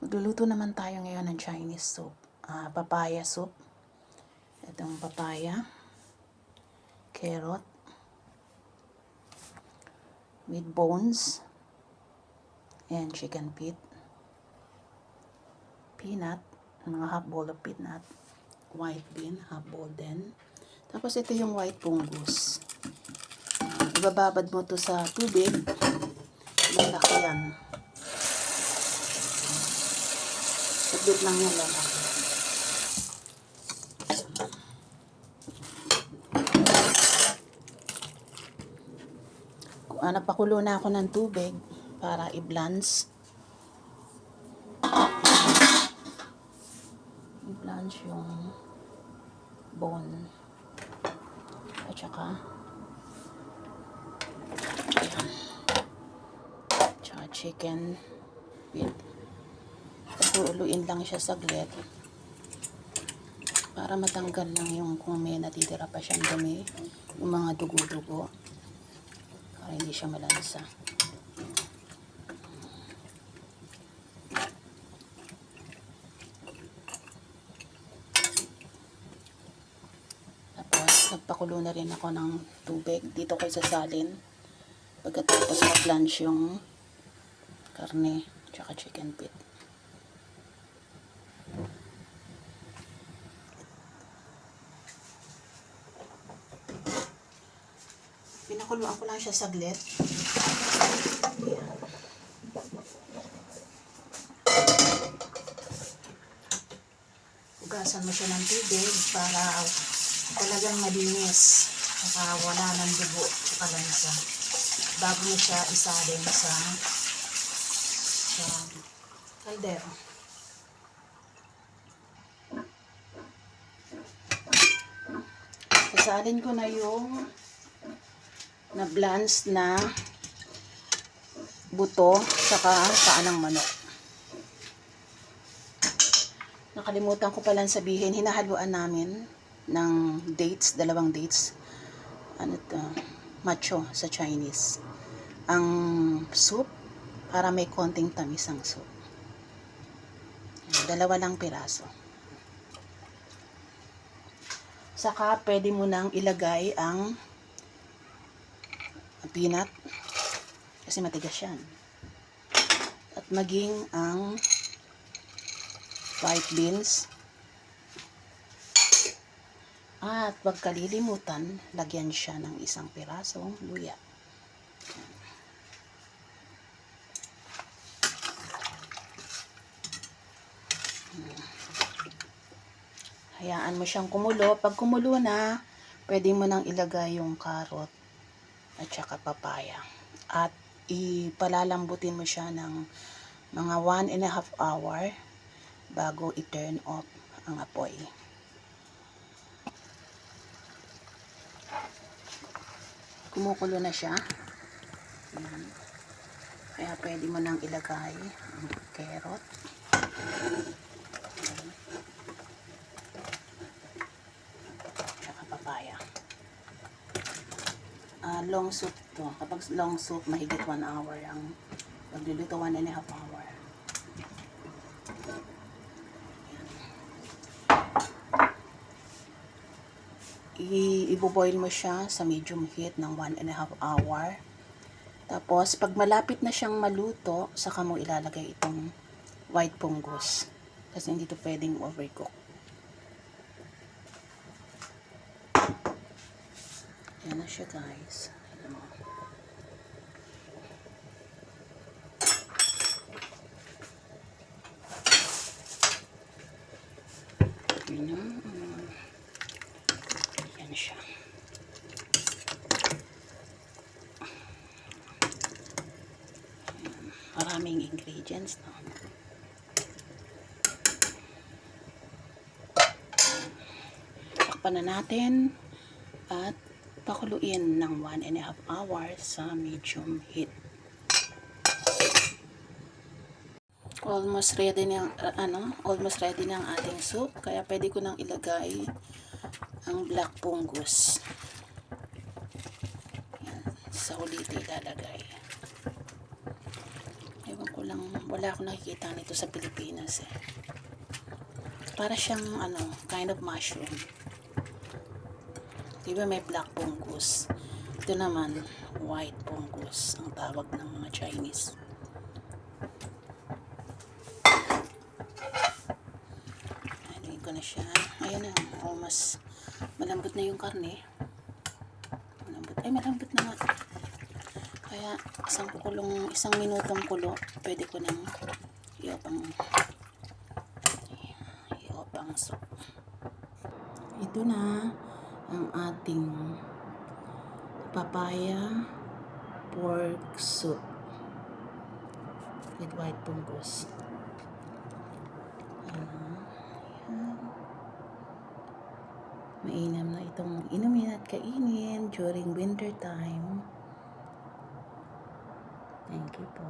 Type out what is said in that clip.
Magluluto naman tayo ngayon ng Chinese soup. Papaya soup. Itong papaya, carrot, with bones, and chicken feet, peanut, mga half bowl of peanut, white bean, half bowl din. Tapos ito yung white pungus. Ibababad mo to sa tubig. Lalaki yan. Saglit lang yan lalaki. Napakulo na ako ng tubig para i-blanch. I-blanch yung bone. At saka ayan. Tsaka chicken with. Uuluin lang siya saglit para matanggal lang yung kung may natitira pa siyang dumi, yung mga dugo-dugo, para hindi siya malansa. Tapos nagpakulo na rin ako ng tubig. Dito ko sasalin pagkatapos ma-blanch yung karne tsaka chicken feet. Pinakuluan ko lang siya saglit. Ayan. Hugasan mo siya ng tubig para talagang malinis. Saka wala ng dugo sa lansa. Bago mo siya isalin sa kaldero. Isalin ko na yung na-blanch na buto saka paa ng manok. Nakalimutan ko palang sabihin, hinahaluan namin ng dates, 2 dates. Macho sa Chinese. Ang soup para may konting tamis ang soup. 2 lang piraso. Saka pwede mo nang ilagay ang peanut kasi matigas yan. At maging ang white beans. At wag kalilimutan, lagyan siya ng 1 pirasong luya. Hayaan mo siyang kumulo. Pag kumulo na, pwede mo nang ilagay yung carrot at saka papaya. At ipalalambutin mo siya ng mga 1.5 hour bago i-turn off ang apoy. Kumukulo na siya. Kaya pwede mo nang ilagay ang carrot. Tsaka papaya. Long soup to. Kapag long soup, mahigit 1 hour ang pagluluto, 1.5 hour. I-boil mo siya sa medium heat ng 1.5 hour. Tapos, pag malapit na siyang maluto, saka mo ilalagay itong white pungus. Kasi hindi ito pwedeng overcook. Yan na siya, guys. Ayan mo. Yan siya. Maraming ingredients, no? Takpan na natin at pakuluin ng 1.5 hours sa medium heat. Almost ready na ang ating soup, kaya pwede ko nang ilagay ang black pungus. Yan, sa ulit ilalagay. Ewan ko wala akong nakikita nito sa Pilipinas eh. Para siyang kind of mushroom. Diba may black fungus? Ito naman, white fungus ang tawag ng mga Chinese. Anuin ko na siya. Ayan na, mas malambot na yung karne. Malambot na nga. Kaya isang minutong kulo, pwede ko nang iopang soup. Ito na ang ating papaya pork soup with white fungus. Mainam na itong inumin at kainin during winter time. Thank you po.